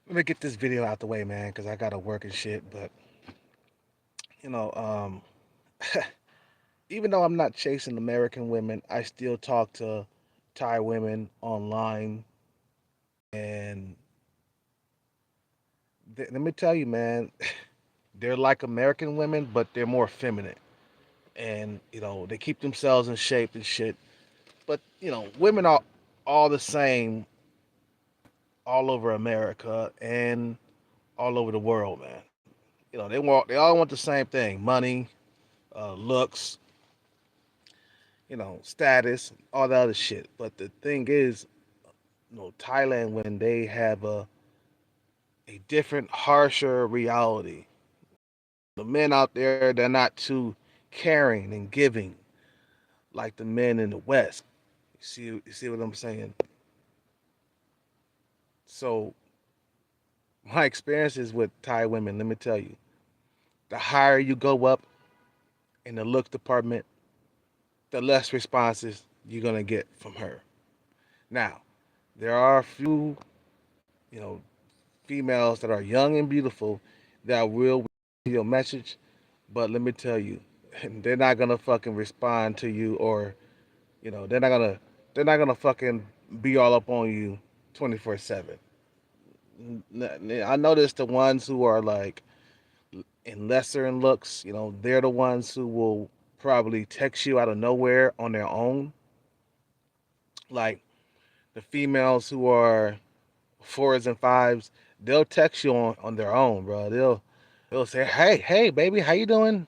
Let me get this video out the way, man, because I gotta work and shit. But you know, even though I'm not chasing American women, I still talk to Thai women online, and let me tell you, man, they're like American women, but they're more feminine, and they keep themselves in shape and shit. But women are all the same all over America and all over the world, man. They all want the same thing: money, looks, status, all the other shit. But the thing is, Thailand women, they have a different, harsher reality. The men out there, they're not too caring and giving like the men in the West. You see what I'm saying? So my experiences with Thai women, let me tell you, the higher you go up in the look department, the less responses you're gonna get from her. Now, there are a few, you know, females that are young and beautiful that will read your message, but let me tell you, they're not gonna fucking respond to you, or they're not gonna fucking be all up on you 24/7. I noticed the ones who are like in lesser in looks, they're the ones who will probably text you out of nowhere on their own. Like the females who are fours and fives, they'll text you on their own, bro. They'll say, hey, baby, how you doing?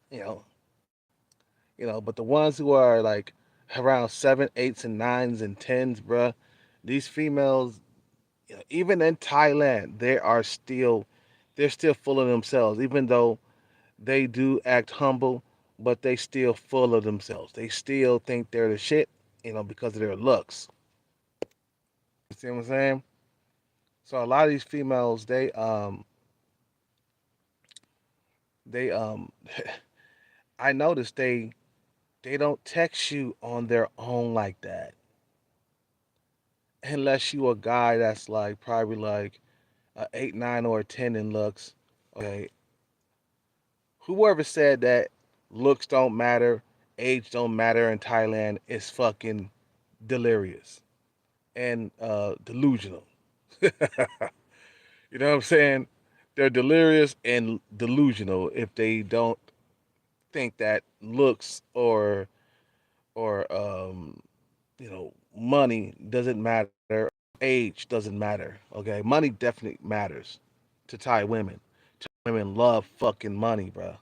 You know, but the ones who are like around seven, eights, and nines and tens, bro, these females, even in Thailand, they're still full of themselves, even though they do act humble, but they still full of themselves. They still think they're the shit, because of their looks. You see what I'm saying? So a lot of these females, they I noticed they don't text you on their own like that, unless you a guy that's like probably like a 8, 9, or a 10 in looks. Okay, whoever said that looks don't matter, age don't matter in Thailand is fucking delirious and delusional. You know what I'm saying? They're delirious and delusional if they don't think that looks or money doesn't matter, age doesn't matter. Okay, money definitely matters to Thai women. Women love fucking money, bro.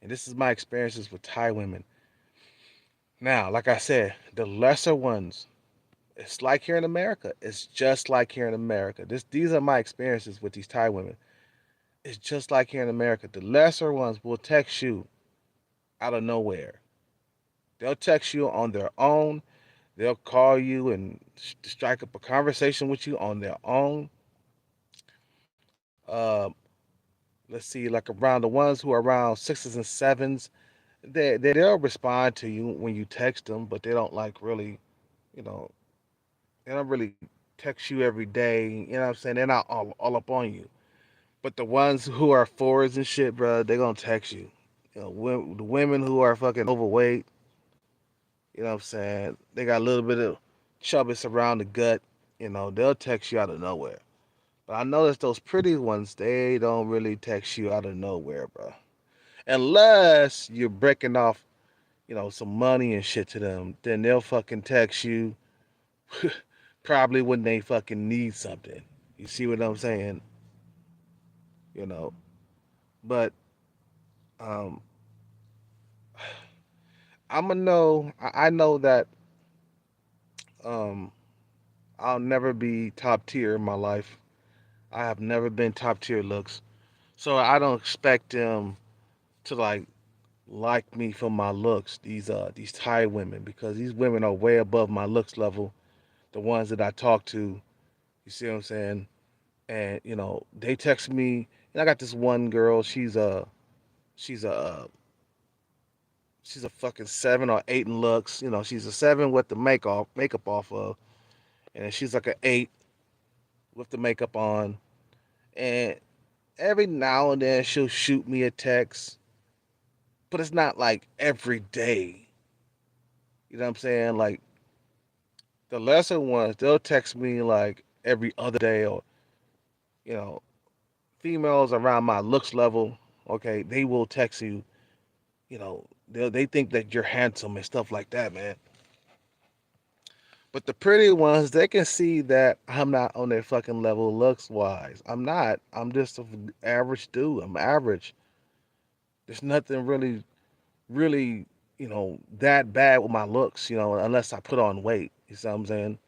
And this is my experiences with Thai women. Now, like I said, the lesser ones, it's like here in America. It's just like here in America. These are my experiences with these Thai women. It's just like here in America. The lesser ones will text you out of nowhere. They'll text you on their own. They'll call you and strike up a conversation with you on their own. Uh, let's see, like around the ones who are around sixes and sevens, they'll respond to you when you text them, but they don't like really, you know, they don't really text you every day. You know what I'm saying? They're not all up on you. But the ones who are fours and shit, bro, they gonna text you. The women who are fucking overweight, you know what I'm saying? They got a little bit of chubbis around the gut. They'll text you out of nowhere. But I noticed those pretty ones, they don't really text you out of nowhere, bro. Unless you're breaking off, some money and shit to them, then they'll fucking text you probably when they fucking need something. You see what I'm saying? You know. But um I know that um I'll never be top tier in my life. I have never been top tier looks. So I don't expect them to like me for my looks, these Thai women, because these women are way above my looks level, the ones that I talk to. You see what I'm saying? And they text me, and I got this one girl, she's a she's a fucking 7 or 8 in looks. She's a 7 with the makeup off of, and she's like an 8 with the makeup on, and every now and then she'll shoot me a text, but it's not like every day. You know what I'm saying? Like the lesser ones, they'll text me like every other day, or you know, females around my looks level, okay, they will text you. You know, they think that you're handsome and stuff like that, man. But the pretty ones, they can see that I'm not on their fucking level looks wise. I'm not. I'm just an average dude. I'm average. There's nothing really, that bad with my looks, unless I put on weight. You see what I'm saying?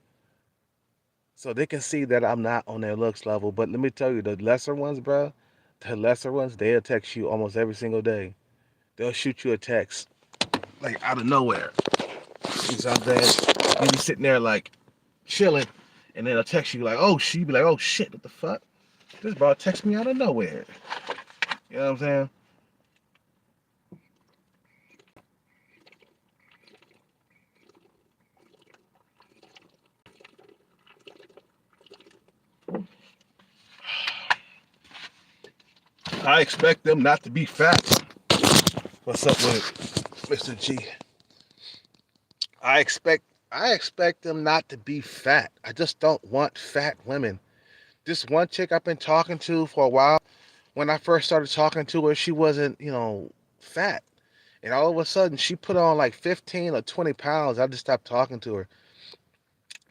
So they can see that I'm not on their looks level. But let me tell you, the lesser ones, bro, the lesser ones, they'll text you almost every single day. They'll shoot you a text like out of nowhere. You know what I'm saying? You be sitting there like chilling, and then they'll text you like, "Oh, she be like, oh shit, what the fuck? This bro text me out of nowhere." You know what I'm saying? I expect them not to be fat. What's up with Mr. G? I expect I expect them not to be fat. I just don't want fat women. This one chick I've been talking to for a while, when I first started talking to her, she wasn't, fat. And all of a sudden she put on like 15 or 20 pounds. I just stopped talking to her.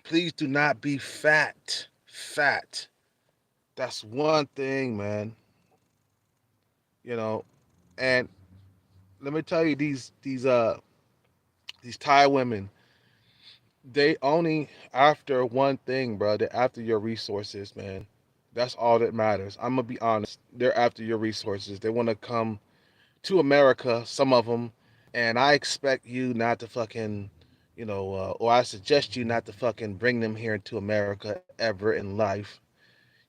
Please do not be fat. Fat. That's one thing, man. You know, and let me tell you, these Thai women, they only after one thing, bro. They're after your resources, man. That's all that matters. I'm gonna be honest. They're after your resources. They want to come to America, some of them, and I expect you not to fucking, or I suggest you not to fucking bring them here to America ever in life.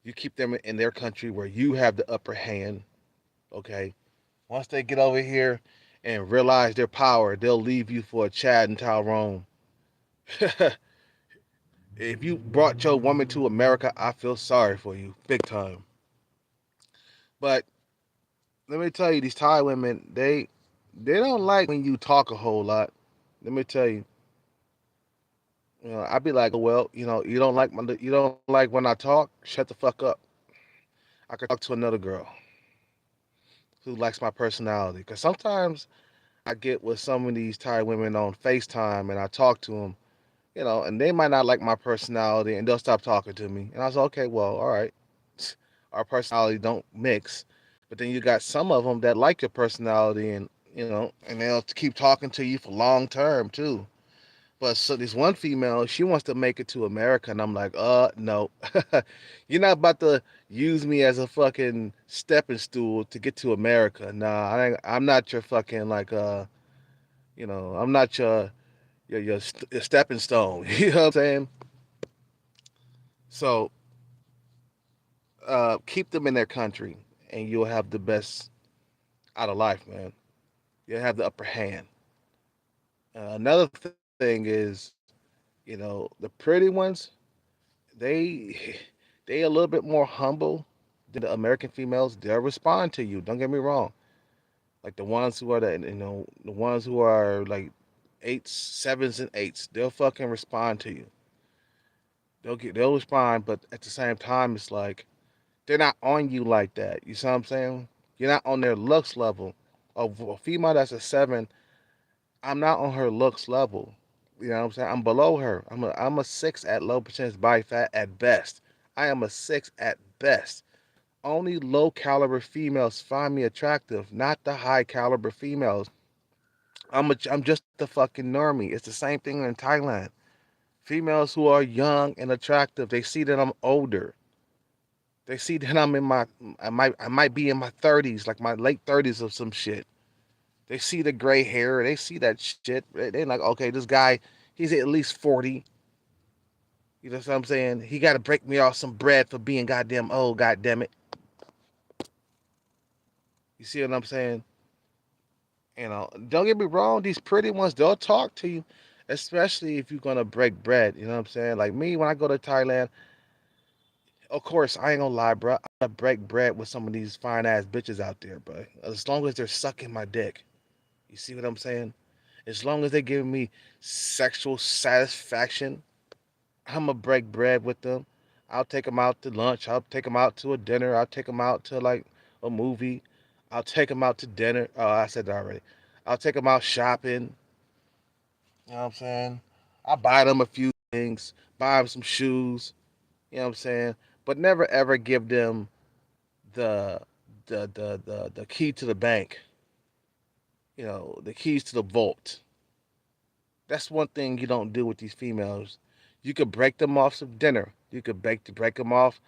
You keep them in their country where you have the upper hand, okay? Once they get over here and realize their power, they'll leave you for a Chad and Tyrone. If you brought your woman to America, I feel sorry for you, big time. But let me tell you, these Thai women, they don't like when you talk a whole lot. Let me tell you, I'd be like, oh well, you don't like when I talk. Shut the fuck up. I could talk to another girl who likes my personality. Cause sometimes I get with some of these Thai women on Facetime and I talk to them, and they might not like my personality and they'll stop talking to me. And I was like, okay, well, all right, our personality don't mix. But then you got some of them that like your personality and they'll keep talking to you for long term too. But so this one female, she wants to make it to America, and I'm like, no, you're not about to use me as a fucking stepping stool to get to America. Nah, I'm not your fucking like I'm not your stepping stone. You know what I'm saying? So keep them in their country, and you'll have the best out of life, man. You'll have the upper hand. Another thing is, the pretty ones, they they a little bit more humble than the American females. They'll respond to you. Don't get me wrong. Like the ones who are like eights, sevens, and eights, they'll fucking respond to you. They'll respond, but at the same time, it's like they're not on you like that. You see what I'm saying? You're not on their looks level. A female that's a seven, I'm not on her looks level. You know what I'm saying? I'm below her. I'm a six at low percentage body fat at best. I am a six at best. Only low caliber females find me attractive, not the high caliber females. I'm just the fucking normie. It's the same thing in Thailand. Females who are young and attractive, they see that I'm older. They see that I might be in my 30s, like my late 30s or some shit. They see the gray hair, they see that shit. They're like, okay, this guy, he's at least 40. You know what I'm saying? He got to break me off some bread for being goddamn old, goddamn it. You see what I'm saying? Don't get me wrong, these pretty ones, they'll talk to you, especially if you're gonna break bread. You know what I'm saying? Like me, when I go to Thailand, Of course, I ain't gonna lie, bro. I gotta break bread with some of these fine ass bitches out there, bro. As long as they're sucking my dick. You see what I'm saying? As long as they're giving me sexual satisfaction, I'm gonna break bread with them. I'll take them out to lunch. I'll take them out to a dinner. I'll take them out to like a movie. I'll take them out to dinner. Oh, I said that already. I'll take them out shopping. You know what I'm saying? I buy them a few things, buy them some shoes. You know what I'm saying? But never ever give them the the key to the bank. You know, the keys to the vault. That's one thing you don't do with these females. You could break them off some dinner. You could break them off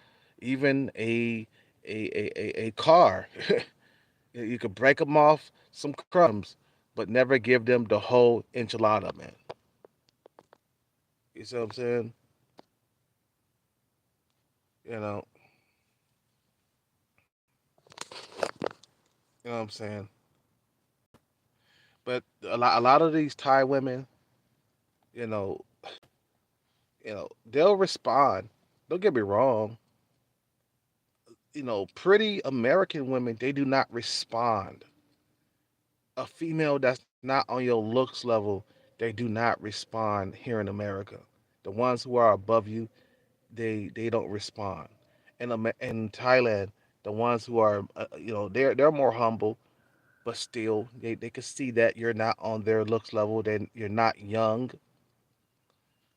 even a car. You could break them off some crumbs, but never give them the whole enchilada, man. You see what I'm saying? You know, you know what I'm saying. But a lot of these Thai women, you know, they'll respond. Don't get me wrong. Pretty American women, they do not respond. A female that's not on your looks level, they do not respond here in America. The ones who are above you, they don't respond. In Thailand, the ones who are they're more humble, but still they can see that you're not on their looks level, then you're not young,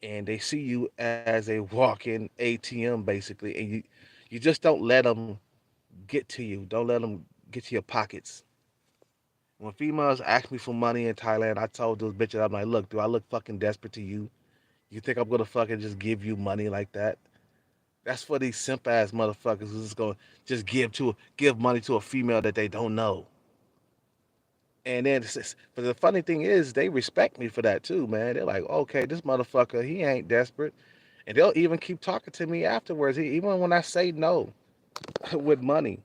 and they see you as a walk-in ATM basically, and you just don't let them get to you. Don't let them get to your pockets. When females ask me for money in Thailand, I told those bitches, I'm like, look, do I look fucking desperate to you? You think I'm gonna fucking just give you money like that? That's for these simp ass motherfuckers who's just gonna just give money to a female that they don't know. And then, but the funny thing is, they respect me for that too, man. They're like, okay, this motherfucker, he ain't desperate, and they'll even keep talking to me afterwards, even when I say no with money.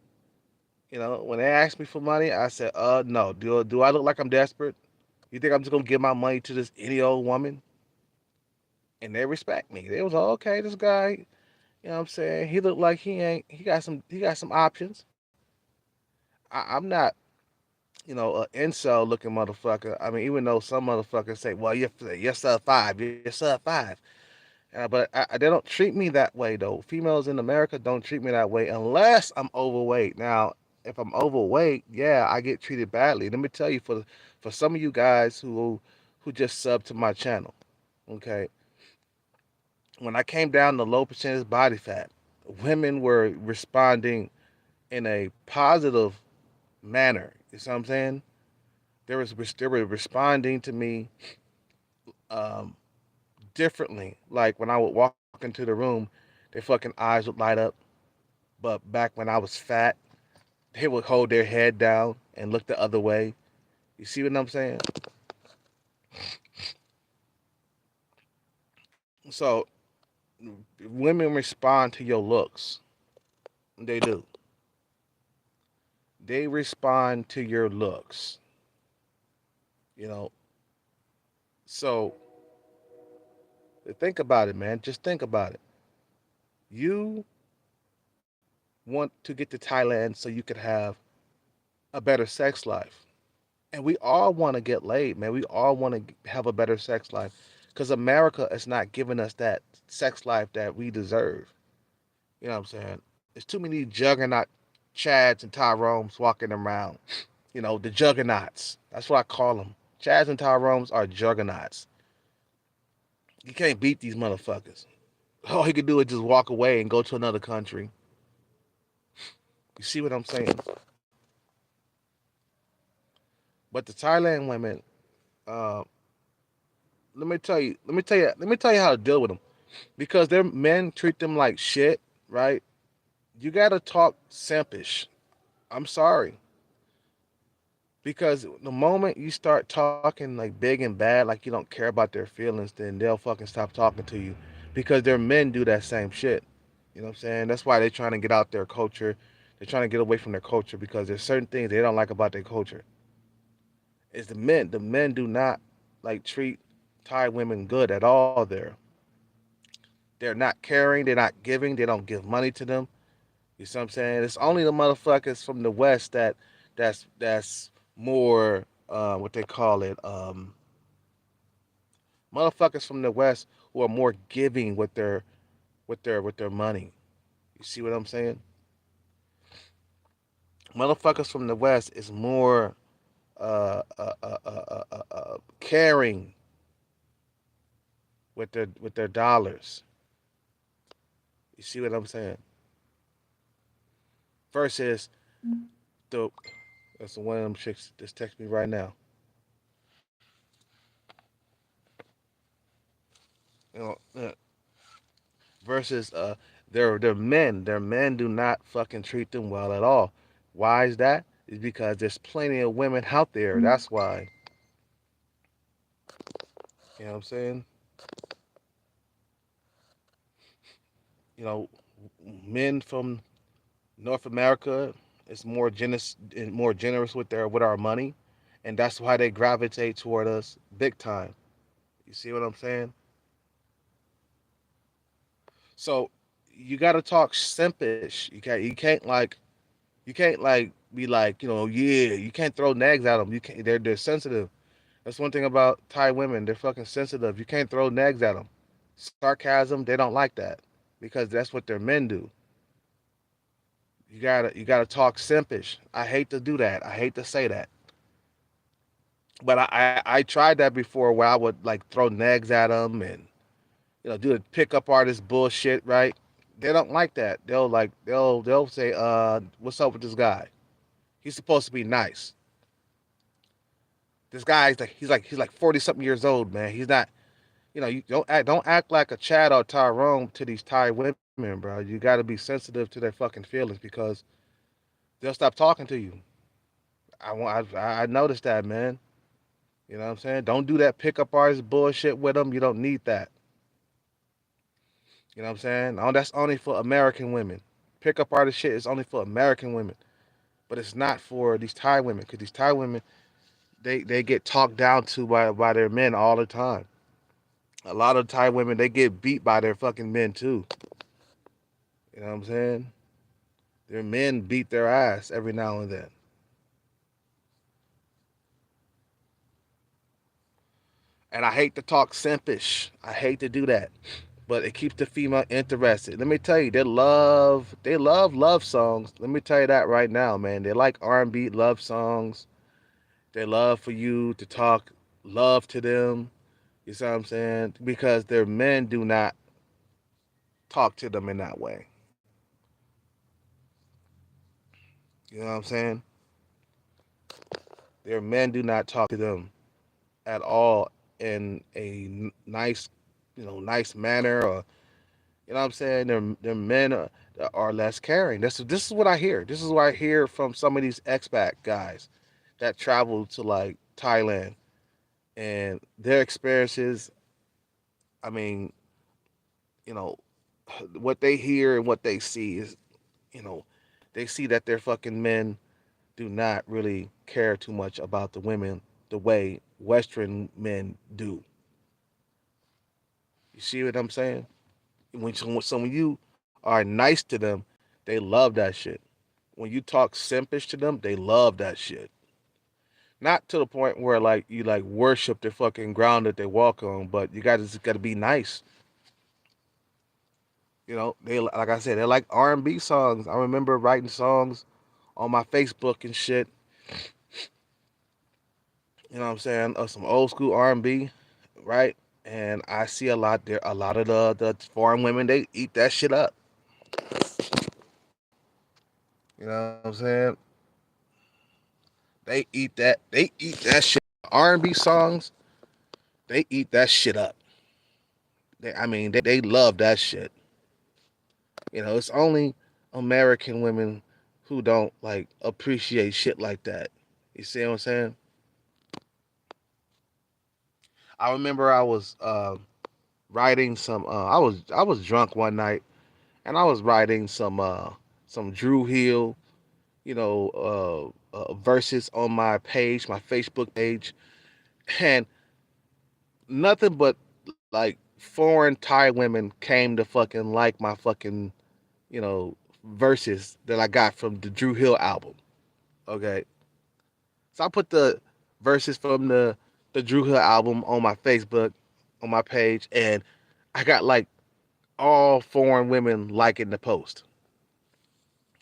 When they ask me for money, I said, no. Do I look like I'm desperate? You think I'm just gonna give my money to this any old woman? And they respect me. They was like, okay, this guy, you know what I'm saying? He looked like he got some options. I'm not, an incel looking motherfucker. I mean, even though some motherfuckers say, well, you're sub five, you're sub five. But they don't treat me that way though. Females in America don't treat me that way unless I'm overweight. Now, if I'm overweight, yeah, I get treated badly. Let me tell you, for some of you guys who just sub to my channel, okay, when I came down to low percentage body fat, women were responding in a positive manner. You see what I'm saying? They were responding to me um, differently. Like when I would walk into the room, their fucking eyes would light up. But back when I was fat, they would hold their head down and look the other way. You see what I'm saying? So women respond to your looks. They do. They respond to your looks. You know. So think about it, man. Just think about it. You want to get to Thailand so you could have a better sex life. And we all want to get laid, man. We all want to have a better sex life because America is not giving us that sex life that we deserve. You know what I'm saying? There's too many juggernaut Chads and Tyrones walking around. The juggernauts. That's what I call them. Chads and Tyrones are juggernauts. You can't beat these motherfuckers. All he could do is just walk away and go to another country. You see what I'm saying? But the Thailand women, uh, let me tell you how to deal with them. Because their men treat them like shit, right? You gotta talk simpish. I'm sorry. Because the moment you start talking like big and bad, like you don't care about their feelings, then they'll fucking stop talking to you. Because their men do that same shit. You know what I'm saying? That's why they're trying to get out their culture. They're trying to get away from their culture because there's certain things they don't like about their culture. It's the men. The men do not like treat Thai women good at all there. They're not caring. They're not giving. They don't give money to them. You see what I'm saying? It's only the motherfuckers from the West that's more what they call it motherfuckers from the West who are more giving with their money. You see what I'm saying? Motherfuckers from the West is more caring with their dollars. You see what I'm saying? Versus the that's one of them chicks just text me right now. You know, versus their men. Their men do not fucking treat them well at all. Why is that? Is because there's plenty of women out there. That's why. You know what I'm saying? You know, men from North America is more generous with our money, and that's why they gravitate toward us big time. You see what I'm saying? So you got to talk simpish. You can't like be like yeah. You can't throw nags at them. You can't. They're sensitive. That's one thing about Thai women. They're fucking sensitive. You can't throw nags at them. Sarcasm. They don't like that because that's what their men do. You gotta talk simpish. I hate to do that. I hate to say that, but I tried that before where I would like throw nags at them and do the pickup artist bullshit. Right? They don't like that. They'll say what's up with this guy? He's supposed to be nice. This guy's like he's like 40 something years old, man. He's not. You don't act like a Chad or Tyrone to these Thai women, bro. You got to be sensitive to their fucking feelings because they'll stop talking to you. I noticed that, man. You know what I'm saying? Don't do that pickup artist bullshit with them. You don't need that. You know what I'm saying? Oh, that's only for American women. Pickup artist shit is only for American women, but it's not for these Thai women because these Thai women they get talked down to by their men all the time. A lot of Thai women they get beat by their fucking men too. You know what I'm saying? Their men beat their ass every now and then. And I hate to talk simpish. I hate to do that. But it keeps the female interested. Let me tell you, they love songs. Let me tell you that right now, man. They like R&B love songs. They love for you to talk love to them. You see what I'm saying? Because their men do not talk to them in that way. You know what I'm saying? Their men do not talk to them at all in a nice, nice manner, or you know what I'm saying. Their men are less caring. This is what I hear. This is what I hear from some of these expat guys that travel to like Thailand and their experiences. I mean, you know, what they hear and what they see is, you know, they see that their fucking men do not really care too much about the women the way Western men do. You see what I'm saying? When you are nice to them, they love that shit. When you talk simpish to them, they love that shit. Not to the point where like you like worship the fucking ground that they walk on, but you guys just gotta be nice. They like I said, they like R&B songs. I remember writing songs on my Facebook and shit. You know what I'm saying? Some old school R&B, right? And I see a lot of the foreign women they eat that shit up. You know what I'm saying? They eat that shit. R&B songs, they eat that shit up. I mean, they love that shit. It's only American women who don't like appreciate shit like that. You see what I'm saying? I remember I was writing some. I was drunk one night and I was writing some Drew Hill, verses on my page, my Facebook page, and nothing but like foreign Thai women came to fucking like my fucking, you know, verses that I got from the Drew Hill album. Okay. So I put the verses from the Drew Hill album on my Facebook, on my page, and I got like all foreign women liking the post.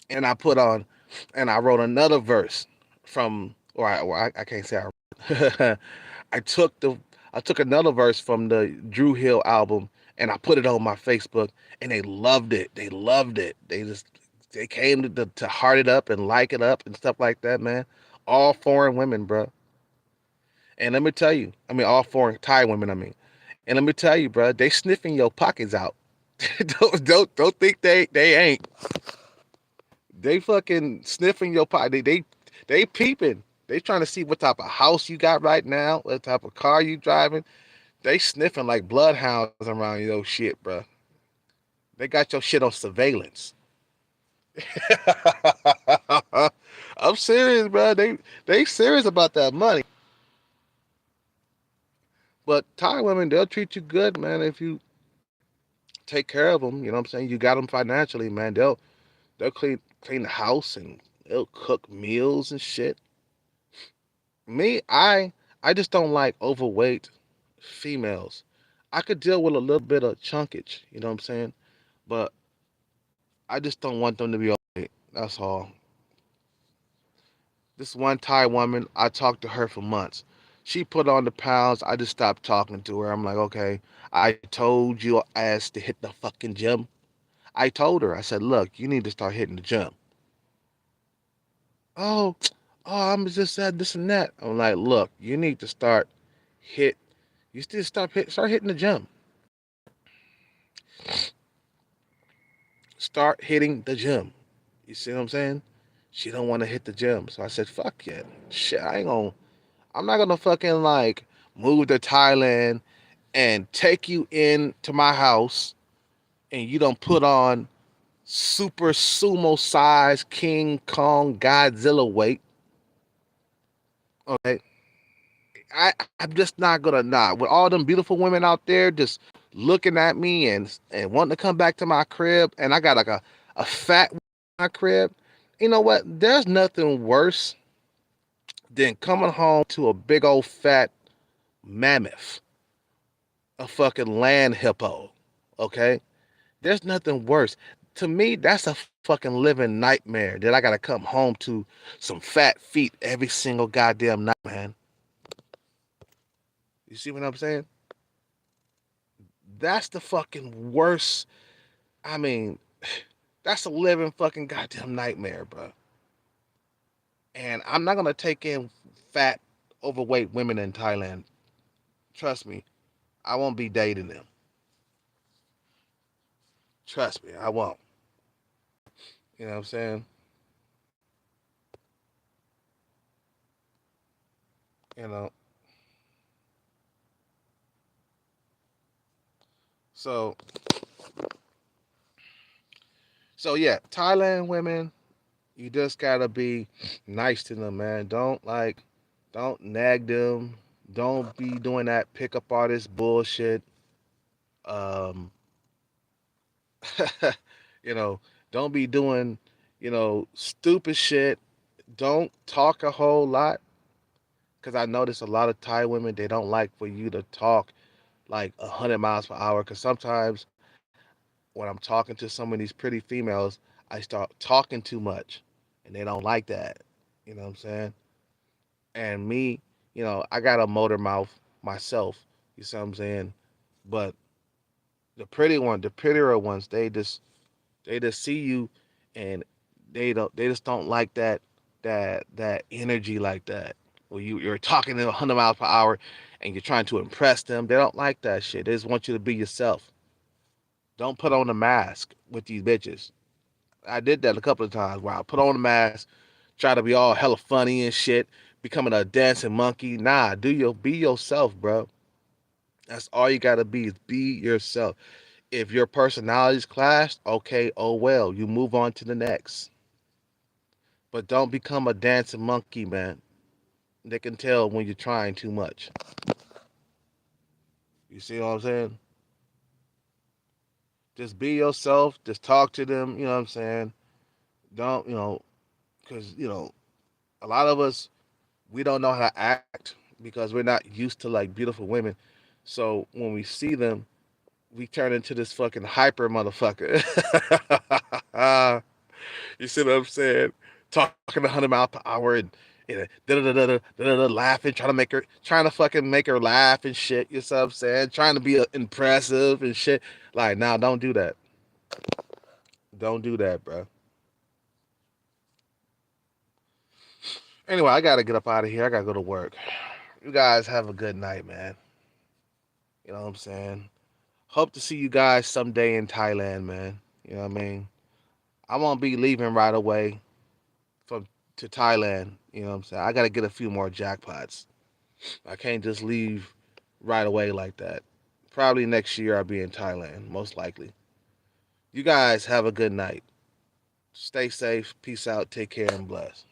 And I put on, and I wrote another verse from, I can't say I, I took the, I took another verse from the Drew Hill album, and I put it on my Facebook, and they loved it. They loved it. They came to heart it up and like it up and stuff like that, man. All foreign women, bro. And let me tell you, I mean, all foreign Thai women, I mean. And let me tell you, bro, they sniffing your pockets out. Don't think they ain't. They fucking sniffing your pocket. They peeping. They trying to see what type of house you got right now, what type of car you driving. They sniffing like bloodhounds around your shit, bro. They got your shit on surveillance. I'm serious, bro. They serious about that money. But Thai women, they'll treat you good, man, if you take care of them. You know what I'm saying? You got them financially, man. They'll clean the house and they'll cook meals and shit. Me, I just don't like overweight females. I could deal with a little bit of chunkage, you know what I'm saying? But I just don't want them to be overweight. That's all. This one Thai woman, I talked to her for months. She put on the pounds. I just stopped talking to her. I'm like, okay, I told you ass to hit the fucking gym. I told her, I said, look, you need to start hitting the gym. Oh, oh, I'm just said this and that. I'm like, look, you need to hit. You still start hitting the gym. Start hitting the gym. You see what I'm saying? She don't want to hit the gym. So I said, fuck it. Shit, I'm not gonna fucking like move to Thailand and take you into my house and you don't put on super sumo size King Kong Godzilla weight. Okay. I'm just not gonna not with all them beautiful women out there just looking at me and wanting to come back to my crib and I got like a fat in my crib. You know what? There's nothing worse than coming home to a big old fat mammoth, a fucking land hippo. Okay? There's nothing worse. To me, that's a fucking living nightmare that I gotta come home to some fat feet every single goddamn night, man. You see what I'm saying? That's the fucking worst. I mean, that's a living fucking goddamn nightmare, bro. And I'm not gonna take in fat, overweight women in Thailand. Trust me, I won't be dating them. Trust me, I won't. You know what I'm saying? You know. So yeah, Thailand women, you just gotta be nice to them, man. Don't nag them. Don't be doing that pickup artist bullshit. Um, you know, don't be doing, stupid shit. Don't talk a whole lot. Cause I notice a lot of Thai women they don't like for you to talk like 100 miles per hour. Cause sometimes when I'm talking to some of these pretty females, I start talking too much, and they don't like that. You know what I'm saying? And me, I got a motor mouth myself. You see what I'm saying? But the prettier ones, they just see you, and they just don't like that energy like that. Where you're talking at 100 miles per hour, and you're trying to impress them. They don't like that shit. They just want you to be yourself. Don't put on a mask with these bitches. I did that a couple of times where I put on a mask, try to be all hella funny and shit, becoming a dancing monkey. Nah, be yourself, bro. That's all you gotta be is be yourself. If your personalities clash, okay, oh well, you move on to the next. But don't become a dancing monkey, man. They can tell when you're trying too much. You see what I'm saying? Just be yourself. Just talk to them. You know what I'm saying? Don't because a lot of us we don't know how to act because we're not used to like beautiful women. So when we see them, we turn into this fucking hyper motherfucker. You see what I'm saying? Talking 100 miles per hour and laughing, trying to fucking make her laugh and shit. You see what I'm saying? Trying to be impressive and shit. Like, nah, don't do that. Don't do that, bro. Anyway, I gotta get up out of here. I gotta go to work. You guys have a good night, man. You know what I'm saying? Hope to see you guys someday in Thailand, man. You know what I mean? I won't be leaving right away from to Thailand. You know what I'm saying? I gotta get a few more jackpots. I can't just leave right away like that. Probably next year I'll be in Thailand, most likely. You guys have a good night. Stay safe. Peace out. Take care and bless.